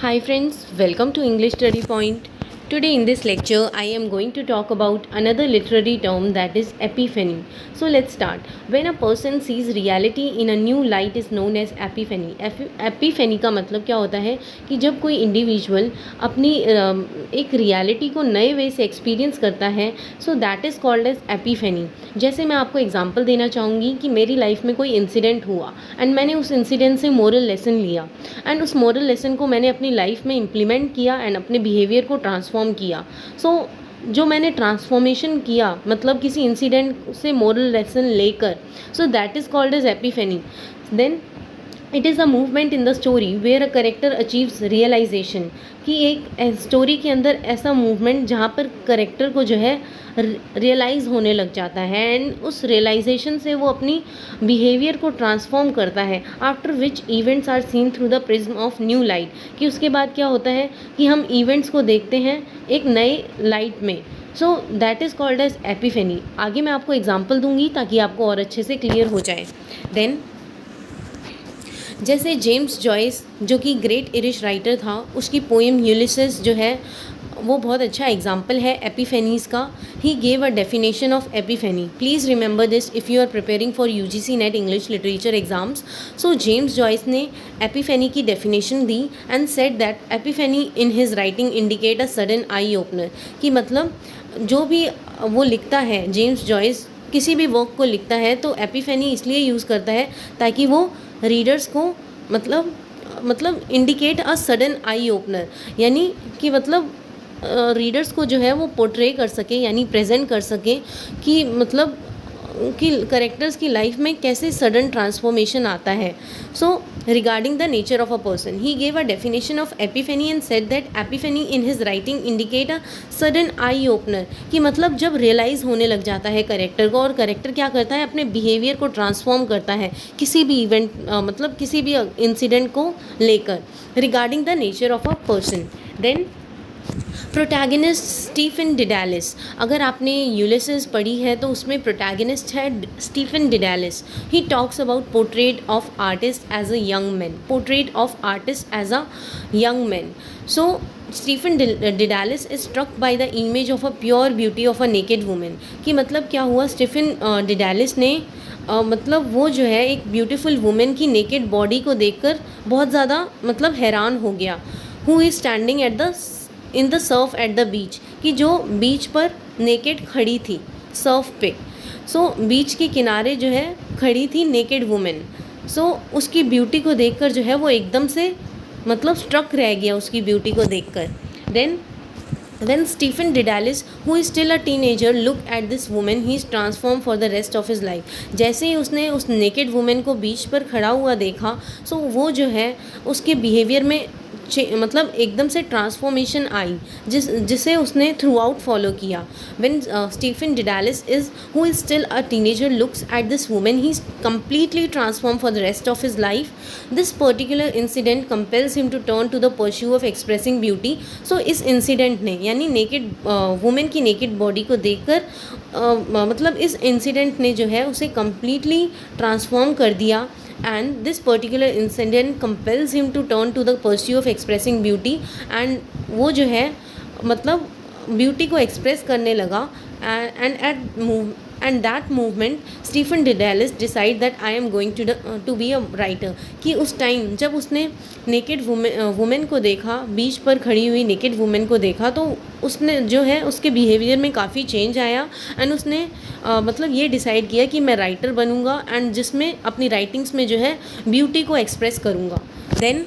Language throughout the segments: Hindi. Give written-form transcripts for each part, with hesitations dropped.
Hi friends, welcome to English Study Point. Today in this lecture I am going to talk about another literary term that is epiphany. So let's start. When a person sees reality in a new light is known as epiphany. Epiphany का मतलब क्या होता है कि जब कोई इंडिविजुअल अपनी एक रियलिटी को नए वे से एक्सपीरियंस करता है so that is called as epiphany. जैसे मैं आपको एग्जांपल देना चाहूँगी कि मेरी लाइफ में कोई इंसिडेंट हुआ एंड मैंने उस इंसिडेंट से मोरल लेसन लिया एंड उस मोरल लेसन को मैंने अपनी लाइफ में इम्प्लीमेंट किया एंड अपने बिहेवियर को ट्रांसफॉर्म किया. सो जो मैंने ट्रांसफॉर्मेशन किया मतलब किसी इंसिडेंट से मोरल लेसन लेकर so that is called as epiphany. Then it is a movement in the story where a character achieves realisation कि एक स्टोरी के अंदर ऐसा मूवमेंट जहाँ पर करेक्टर को जो है रियलाइज़ होने लग जाता है एंड उस रियलाइजेशन से वो अपनी बिहेवियर को ट्रांसफॉर्म करता है. After which events are seen through the prism of new light कि उसके बाद क्या होता है कि हम इवेंट्स को देखते हैं एक नए लाइट में. So that is called as epiphany. आगे मैं आपको एग्जाम्पल दूंगी ताकि आपको और अच्छे से क्लियर हो जाए. देन जैसे जेम्स जॉयस जो कि ग्रेट इरिश राइटर था उसकी पोएम यूलिसेस जो है वो बहुत अच्छा एग्जाम्पल है एपिफेनीज़ का. He gave a definition of epiphany. Please remember this if you are preparing for UGC NET English literature exams. So James Joyce ने एपिफेनी की डेफिनेशन दी and said that epiphany in his writing indicate a sudden eye opener कि मतलब जो भी वो लिखता है जेम्स जॉयस किसी भी वर्क को लिखता है तो एपिफेनी इसलिए यूज़ करता है ताकि वो रीडर्स को मतलब indicate a sudden eye opener यानी कि मतलब रीडर्स को जो है वो पोर्ट्रे कर सके यानी प्रेजेंट कर सके कि मतलब कि करेक्टर्स की लाइफ में कैसे सडन ट्रांसफॉर्मेशन आता है. So regarding the nature of a person he gave a definition of epiphany and said that epiphany in his writing indicate a sudden eye opener कि मतलब जब रियलाइज़ होने लग जाता है करेक्टर को और करेक्टर क्या करता है अपने बिहेवियर को ट्रांसफॉर्म करता है किसी भी इवेंट मतलब किसी भी इंसिडेंट को लेकर. Regarding the nature of a person. Then protagonist Stephen Dedalus. अगर आपने यूलिसेस पढ़ी है तो उसमें प्रोटैगनिस्ट है Stephen Dedalus. He talks about portrait of artist as a young man. Portrait of artist as a young man. So Stephen Dedalus is struck by the image of a pure beauty of a naked women कि मतलब क्या हुआ स्टीफन डिडालिस ने मतलब वो जो है एक ब्यूटीफुल वुमेन की नेकेड बॉडी को देखकर बहुत ज़्यादा मतलब हैरान हो गया. Who is standing at the in the Surf at the beach कि जो बीच पर नेकेड खड़ी थी सर्फ पे. सो बीच के किनारे जो है खड़ी थी नेकेड वुमेन. सो उसकी ब्यूटी को देखकर जो है वो एकदम से मतलब स्ट्रक रह गया उसकी ब्यूटी को देखकर. Then Stephen Didalis, who is still a teenager, look at this woman. He is transformed for the rest of his life. जैसे ही उसने उस नेकेड वुमेन को बीच पर खड़ा हुआ देखा सो वो जो है उसके बिहेवियर में मतलब एकदम से ट्रांसफॉर्मेशन आई जिसे उसने थ्रू आउट फॉलो किया. When Stephen Dedalus is who is still a teenager looks at this women he is completely transform for the rest of his life. This particular incident compels him to turn to the pursue of expressing beauty. So इस इंसिडेंट ने यानी नेकेड वुमेन की नेकेड बॉडी को देखकर मतलब इस इंसिडेंट ने जो है उसे कम्प्लीटली ट्रांसफॉर्म कर दिया and this particular incident compels him to turn to the pursuit of expressing beauty and वो जो है मतलब ब्यूटी को एक्सप्रेस करने लगा. and that movement Stephen Didalis decide that I am going to be a writer कि उस टाइम जब उसने नेकेड वुमेन को देखा बीच पर खड़ी हुई नेकेड वुमेन को देखा तो उसने जो है उसके बिहेवियर में काफ़ी चेंज आया एंड उसने मतलब ये डिसाइड किया कि मैं राइटर बनूंगा एंड जिसमें अपनी राइटिंग्स में जो है ब्यूटी को एक्सप्रेस करूँगा. Then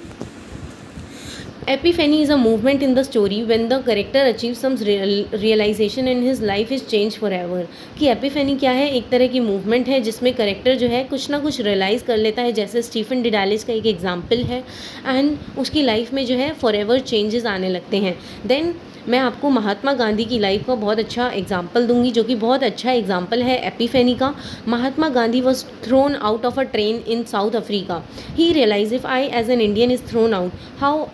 Epiphany is a movement in the story when the character achieves some realization and his life is changed forever. कि एपिफेनी क्या है एक तरह की मूवमेंट है जिसमें करेक्टर जो है कुछ ना कुछ रियलाइज़ कर लेता है जैसे स्टीफन डिडालिस का एक एग्जाम्पल है एंड उसकी लाइफ में जो है फॉरएवर चेंजेस आने लगते हैं. देन मैं आपको महात्मा गांधी की लाइफ का बहुत अच्छा एग्जाम्पल दूंगी जो कि बहुत अच्छा एग्जाम्पल है एपिफेनी का. Mahatma Gandhi was thrown out of a train in South Africa. He realize if I as an Indian is thrown out how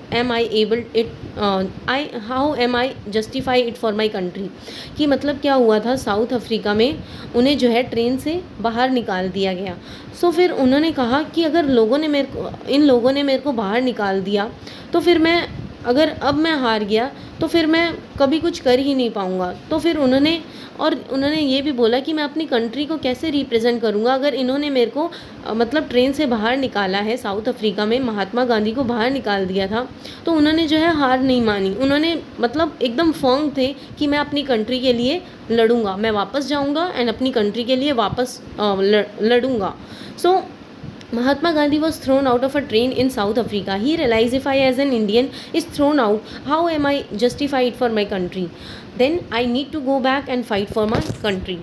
am I justify it for my country. कि मतलब क्या हुआ था साउथ अफ्रीका में उन्हें जो है ट्रेन से बाहर निकाल दिया गया. सो फिर उन्होंने कहा कि अगर इन लोगों ने मेरे को बाहर निकाल दिया तो फिर मैं अगर अब मैं हार गया तो फिर मैं कभी कुछ कर ही नहीं पाऊँगा। तो फिर उन्होंने ये भी बोला कि मैं अपनी कंट्री को कैसे रिप्रेजेंट करूँगा अगर इन्होंने मेरे को मतलब ट्रेन से बाहर निकाला है। साउथ अफ्रीका में महात्मा गांधी को बाहर निकाल दिया था, तो उन्होंने जो है हार नहीं मानी। उन्होंने मतलब एकदम फर्म थे कि मैं अपनी कंट्री के लिए लड़ूंगा, मैं वापस जाऊंगा एंड अपनी कंट्री के लिए वापस लड़ूंगा। सो Mahatma Gandhi was thrown out of a train in South Africa. He realized, if I as an Indian is thrown out, how am I justified for my country? Then I need to go back and fight for my country.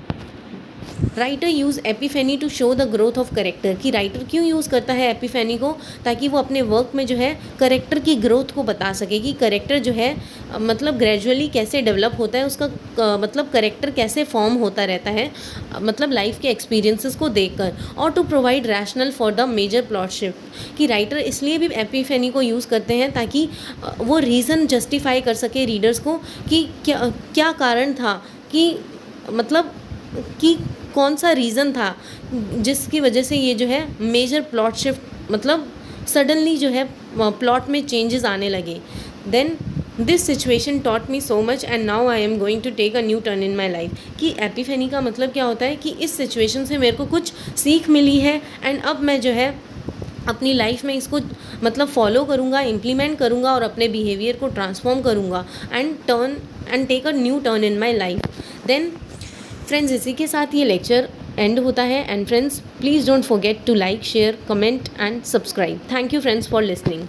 Writer use epiphany to show the growth of character, कि राइटर क्यों यूज़ करता है एपिफेनी को, ताकि वो अपने वर्क में जो है करेक्टर की ग्रोथ को बता सके कि करेक्टर जो है मतलब ग्रेजुअली कैसे डेवलप होता है, उसका मतलब करेक्टर कैसे फॉर्म होता रहता है मतलब लाइफ के एक्सपीरियंसेस को देखकर। और to provide rational for the major plot shift, कि राइटर इसलिए भी एपिफेनी को यूज़ करते हैं ताकि वो रीज़न जस्टिफाई कर सके रीडर्स को कि क्या कारण था, कि मतलब कि कौन सा रीज़न था जिसकी वजह से ये जो है मेजर प्लॉट शिफ्ट मतलब सडनली जो है प्लॉट में चेंजेस आने लगे। Then this situation taught me so much and now I am going to take a new turn in my life, कि एपिफेनी का मतलब क्या होता है कि इस सिचुएशन से मेरे को कुछ सीख मिली है एंड अब मैं जो है अपनी लाइफ में इसको मतलब फॉलो करूँगा, इम्प्लीमेंट करूँगा और अपने बिहेवियर को ट्रांसफॉर्म करूँगा and take a new turn in my life. Then friends, इसी के साथ ये लेक्चर एंड होता है। And friends, please don't forget to like, share, comment and subscribe. Thank you friends for listening.